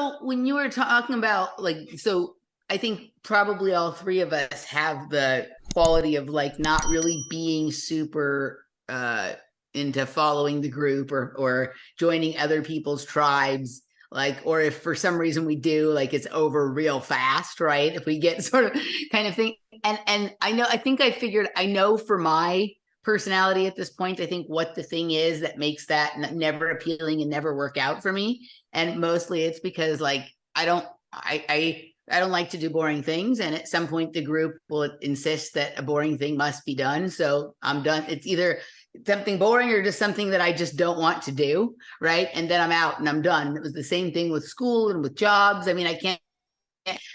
So when you were talking about so I think probably all three of us have the quality of like not really being super into following the group or joining other people's tribes. Like, or if for some reason we do, like it's over real fast, right? If we get sort of kind of thing. And I think I figured, I know for my personality at this point, I think what the thing is that makes that never appealing and never work out for me. And mostly it's because like I don't like to do boring things, and at some point the group will insist that a boring thing must be done, so I'm done. It's either something boring or just something that I just don't want to do, right? And then I'm out and I'm done. It was the same thing with school and with jobs. I mean, I can't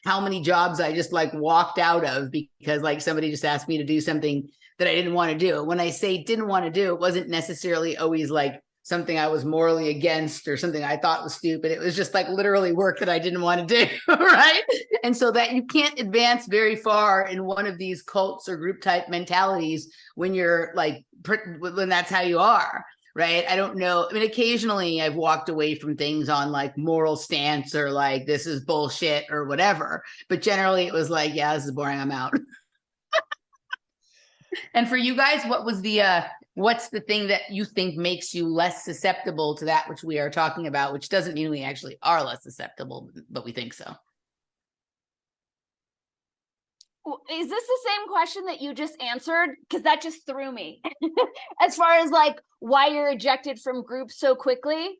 how many jobs I just like walked out of because like somebody just asked me to do something that I didn't want to do. When I say didn't want to do, it wasn't necessarily always like something I was morally against or something I thought was stupid. It was just like literally work that I didn't want to do, right? And so that you can't advance very far in one of these cults or group type mentalities when you're like, when that's how you are, right? I don't know. I mean, occasionally I've walked away from things on like moral stance or like, this is bullshit or whatever. But generally it was like, yeah, this is boring, I'm out. And for you guys, what was what's the thing that you think makes you less susceptible to that which we are talking about, which doesn't mean we actually are less susceptible, but we think so? Is this the same question that you just answered? Because that just threw me. As far as like why you're ejected from groups so quickly.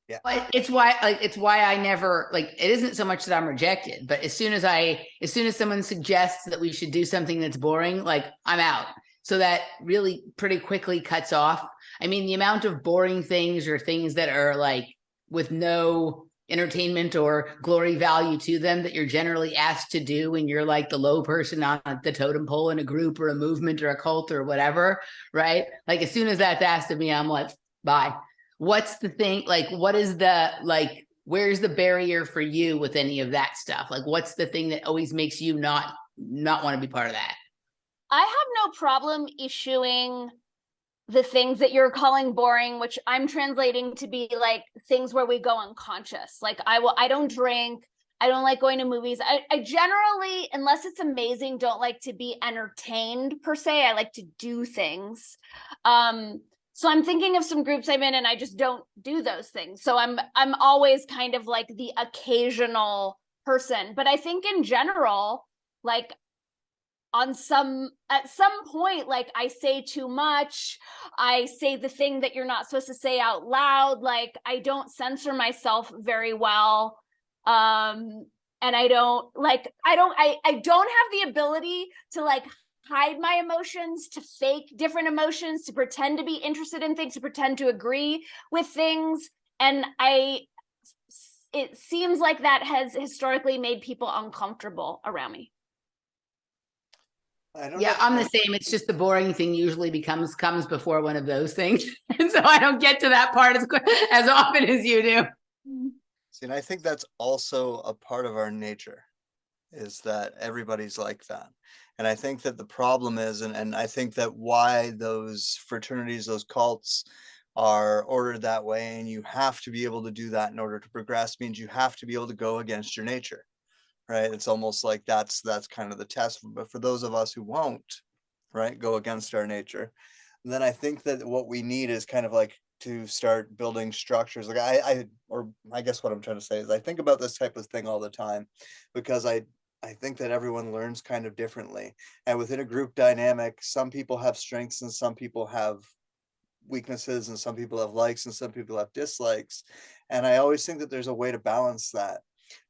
Yeah, it's why I never like, it isn't so much that I'm rejected, but as soon as someone suggests that we should do something that's boring, like I'm out. So that really pretty quickly cuts off. I mean, the amount of boring things or things that are like with no entertainment or glory value to them that you're generally asked to do when you're like the low person on the totem pole in a group or a movement or a cult or whatever, right? Like as soon as that's asked of me, I'm like, bye. What's the thing, like what is the like where's the barrier for you with any of that stuff? Like what's the thing that always makes you not want to be part of that? I have no problem issuing the things that you're calling boring, which I'm translating to be like things where we go unconscious. Like I don't drink, I don't like going to movies. I generally, unless it's amazing, don't like to be entertained per se. I like to do things. So I'm thinking of some groups I'm in and I just don't do those things. So I'm always kind of like the occasional person. But I think in general, like at some point, like I say too much, I say the thing that you're not supposed to say out loud, like I don't censor myself very well. And I don't have the ability to like hide my emotions, to fake different emotions, to pretend to be interested in things, to pretend to agree with things. And it seems like that has historically made people uncomfortable around me. Yeah, I'm the same. It's just the boring thing usually comes before one of those things. And so I don't get to that part as often as you do. See, and I think that's also a part of our nature, is that everybody's like that. And I think that the problem is, and I think that why those fraternities, those cults are ordered that way, and you have to be able to do that in order to progress, means you have to be able to go against your nature, right? It's almost like that's kind of the test. But for those of us who won't, right, go against our nature, then I think that what we need is kind of like to start building structures. Like I guess what I'm trying to say is I think about this type of thing all the time, because I think that everyone learns kind of differently. And within a group dynamic, some people have strengths and some people have weaknesses, and some people have likes and some people have dislikes. And I always think that there's a way to balance that.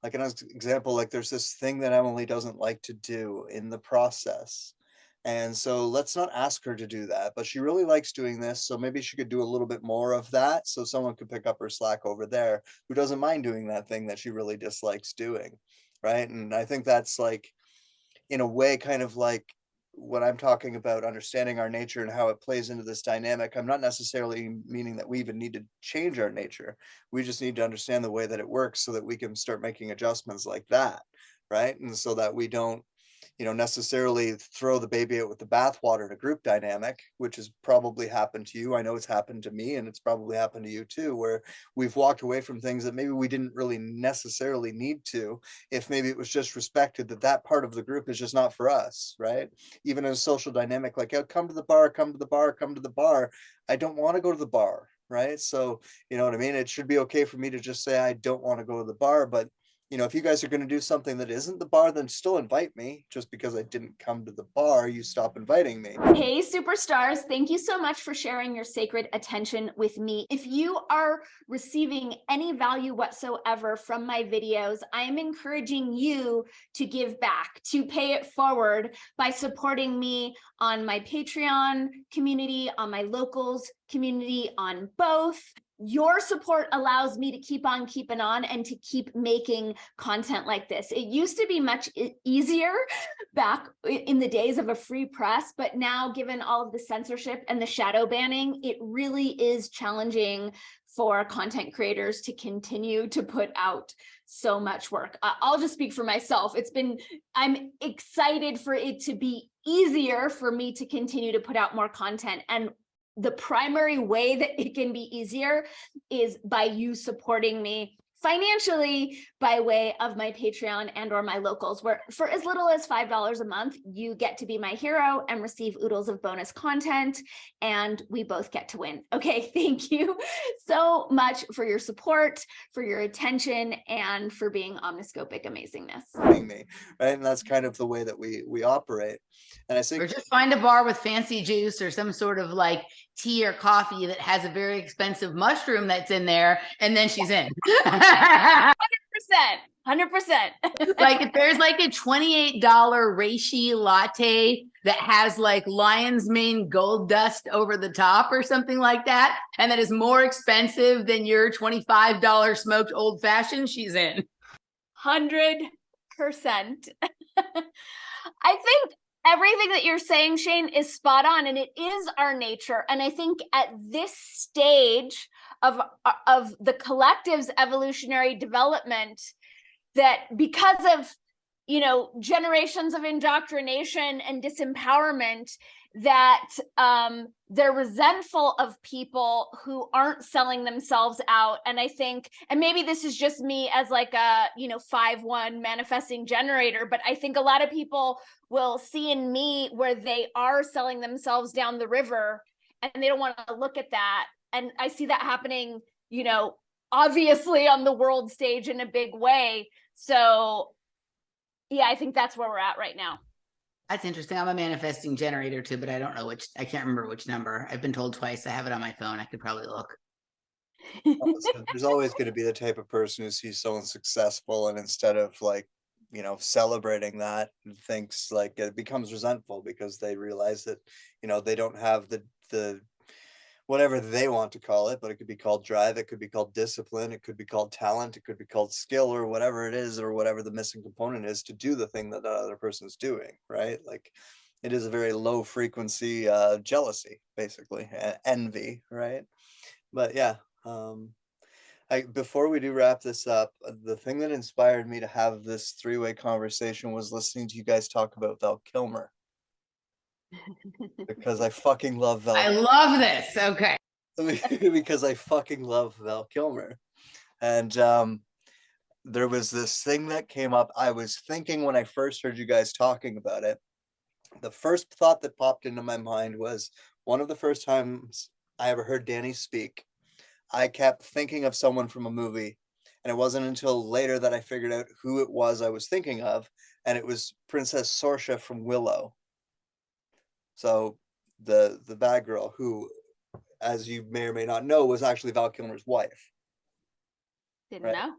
Like an example, like there's this thing that Emily doesn't like to do in the process. And so let's not ask her to do that, but she really likes doing this. So maybe she could do a little bit more of that, so someone could pick up her slack over there who doesn't mind doing that thing that she really dislikes doing. Right. And I think that's like, in a way, kind of like when I'm talking about understanding our nature and how it plays into this dynamic, I'm not necessarily meaning that we even need to change our nature. We just need to understand the way that it works so that we can start making adjustments like that. Right. And so that we don't, necessarily throw the baby out with the bathwater in a group dynamic, which has probably happened to you. I know it's happened to me, and it's probably happened to you too, where we've walked away from things that maybe we didn't really necessarily need to, if maybe it was just respected that that part of the group is just not for us, right? Even in a social dynamic, like, oh, come to the bar, come to the bar, come to the bar. I don't want to go to the bar, right? So, you know what I mean? It should be okay for me to just say, I don't want to go to the bar, but if you guys are going to do something that isn't the bar, then still invite me. Just because I didn't come to the bar, you stop inviting me. Hey, superstars. Thank you so much for sharing your sacred attention with me. If you are receiving any value whatsoever from my videos, I am encouraging you to give back, to pay it forward by supporting me on my Patreon community, on my locals community, on both. Your support allows me to keep on keeping on and to keep making content like this. It used to be much easier back in the days of a free press, but now, given all of the censorship and the shadow banning, it really is challenging for content creators to continue to put out so much work. I'll just speak for myself. I'm excited for it to be easier for me to continue to put out more content. And the primary way that it can be easier is by you supporting me financially by way of my Patreon and or my locals, where for as little as $5 a month, you get to be my hero and receive oodles of bonus content, and we both get to win. Okay, thank you so much for your support, for your attention, and for being omniscopic amazingness. Me, right? And that's kind of the way that we operate. And I think, or just find a bar with fancy juice or some sort of like tea or coffee that has a very expensive mushroom that's in there, and then she's in. 100%. Like if there's like a $28 reishi latte that has like lion's mane gold dust over the top or something like that, and that is more expensive than your $25 smoked old fashioned, she's in. 100%. I think everything that you're saying, Shane, is spot on, and it is our nature. And I think at this stage of the collective's evolutionary development, that because of, generations of indoctrination and disempowerment, that they're resentful of people who aren't selling themselves out. And I think, and maybe this is just me as like a 5-1 manifesting generator, but I think a lot of people will see in me where they are selling themselves down the river and they don't want to look at that. And I see that happening, obviously on the world stage in a big way. So yeah, I think that's where we're at right now. That's interesting. I'm a manifesting generator too, but I don't know I can't remember which number. I've been told twice. I have it on my phone. I could probably look. There's always going to be the type of person who sees someone successful, and instead of like, celebrating that, thinks like it becomes resentful because they realize that, they don't have the whatever they want to call it, but it could be called drive, it could be called discipline, it could be called talent, it could be called skill, or whatever it is, or whatever the missing component is to do the thing that that other person is doing, right? Like it is a very low frequency jealousy, basically, envy, right? But yeah, before we do wrap this up, the thing that inspired me to have this three-way conversation was listening to you guys talk about Val Kilmer. Because I fucking love Val. I love this. Okay. Because I fucking love Val Kilmer. And there was this thing that came up. I was thinking when I first heard you guys talking about it, the first thought that popped into my mind was one of the first times I ever heard Danny speak, I kept thinking of someone from a movie. And it wasn't until later that I figured out who it was I was thinking of. And it was Princess Sorcia from Willow. So the bad girl, who, as you may or may not know, was actually Val Kilmer's wife. Didn't know.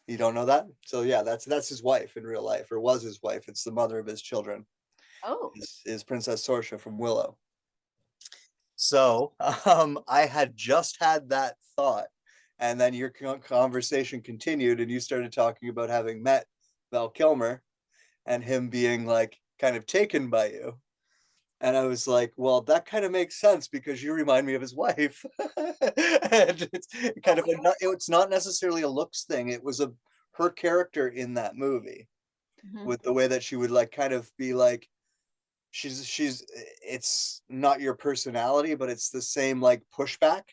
You don't know that? So yeah, that's his wife in real life, or was his wife. It's the mother of his children. Oh, is Princess Sorcia from Willow. So I had just had that thought, and then your conversation continued, and you started talking about having met Val Kilmer, and him being like kind of taken by you. And I was like, well, that kind of makes sense because you remind me of his wife. And it's kind of it's not necessarily a looks thing. It was her character in that movie. Mhm. with the way that she would like kind of be like, she's it's not your personality, but it's the same like pushback.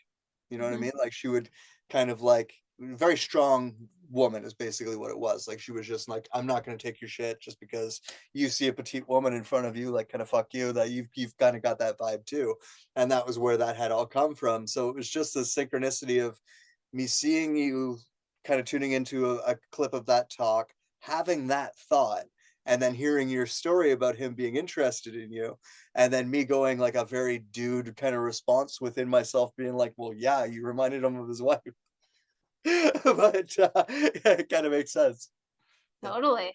You know what I Mhm. mean? Like she would kind of like, very strong woman is basically what it was. Like she was just like, I'm not going to take your shit just because you see a petite woman in front of you, like kind of fuck you, that you've kind of got that vibe too. And that was where that had all come from. So it was just the synchronicity of me seeing you, kind of tuning into a clip of that talk, having that thought, and then hearing your story about him being interested in you, and then me going like a very dude kind of response within myself, being like, well, yeah, you reminded him of his wife. But it kind of makes sense. Totally.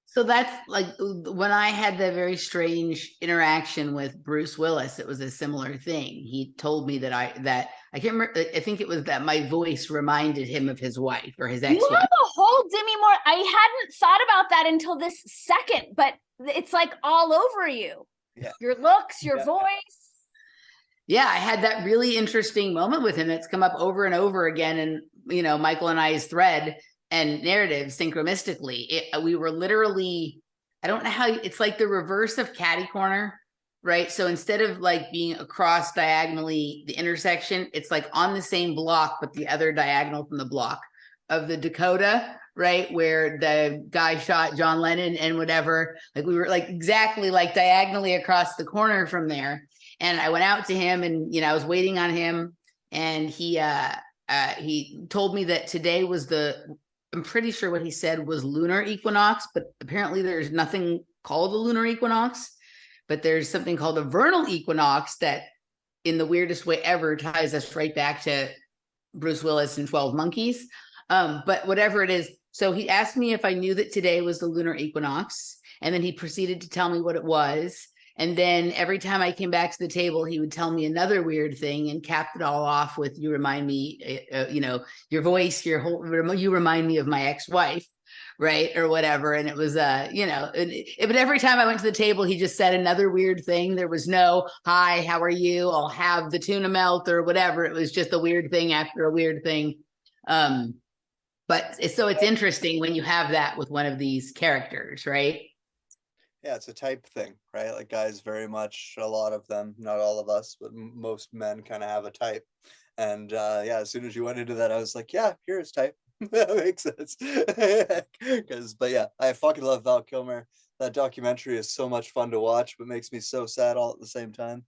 So that's like when I had the very strange interaction with Bruce Willis, it was a similar thing. He told me that I can't remember, I think it was that my voice reminded him of his wife or his You ex-wife. have a whole Demi Moore. I hadn't thought about that until this second, but it's like all over you. Yeah. Your looks, your Yeah. voice. Yeah, I had that really interesting moment with him. It's come up over and over again in, Michael and I's thread and narrative synchronistically. We were literally, I don't know how, it's like the reverse of catty corner, right? So instead of like being across diagonally the intersection, it's like on the same block, but the other diagonal from the block of the Dakota, right? Where the guy shot John Lennon and whatever. Like we were like exactly like diagonally across the corner from there. And I went out to him and, I was waiting on him, and he told me that today was I'm pretty sure what he said was lunar equinox, but apparently there's nothing called the lunar equinox, but there's something called a vernal equinox that in the weirdest way ever ties us right back to Bruce Willis and 12 Monkeys. But whatever it is. So he asked me if I knew that today was the lunar equinox, and then he proceeded to tell me what it was. And then every time I came back to the table, he would tell me another weird thing and capped it all off with, you remind me, your voice, you remind me of my ex-wife, right? Or whatever. And it was, but every time I went to the table, he just said another weird thing. There was no, hi, how are you? I'll have the tuna melt or whatever. It was just a weird thing after a weird thing. But so it's interesting when you have that with one of these characters, right? Yeah, it's a type thing, right? Like guys, very much, a lot of them, not all of us, but most men kind of have a type. And yeah, as soon as you went into that, I was like, yeah, here's type. That makes sense. But yeah, I fucking love Val Kilmer. That documentary is so much fun to watch, but makes me so sad all at the same time.